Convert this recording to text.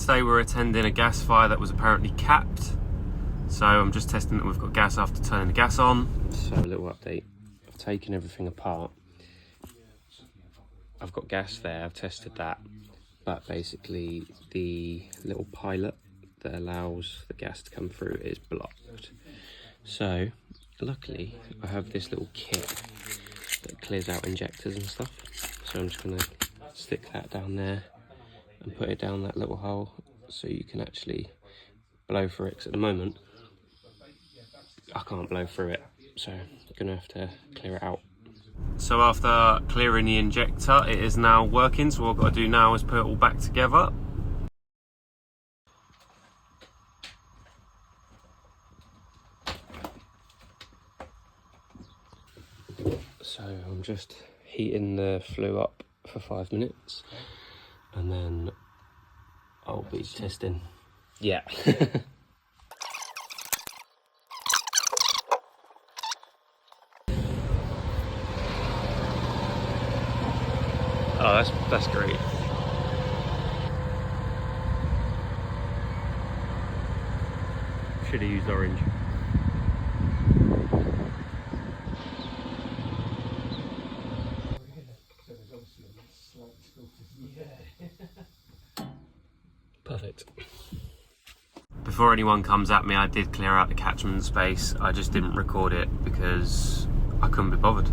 Wednesday we're attending a gas fire that was apparently capped. So I'm just testing that we've got gas after turning the gas on. So a little update, I've taken everything apart. I've got gas there, I've tested that. But basically the little pilot that allows the gas to come through is blocked. So luckily I have this little kit that clears out injectors and stuff. So I'm just gonna stick that down there and put it down that little hole so you can actually blow through it. 'Cause at the moment I can't blow through it, so I'm gonna have to clear it out. So after clearing the injector, it is now working. So what I've got to do now is put it all back together. So I'm just heating the flue up for 5 minutes and then I'll be testing. Yeah. Oh, that's great. Should have used orange. Perfect. Before anyone comes at me, I did clear out the catchment space. I just didn't record it because I couldn't be bothered.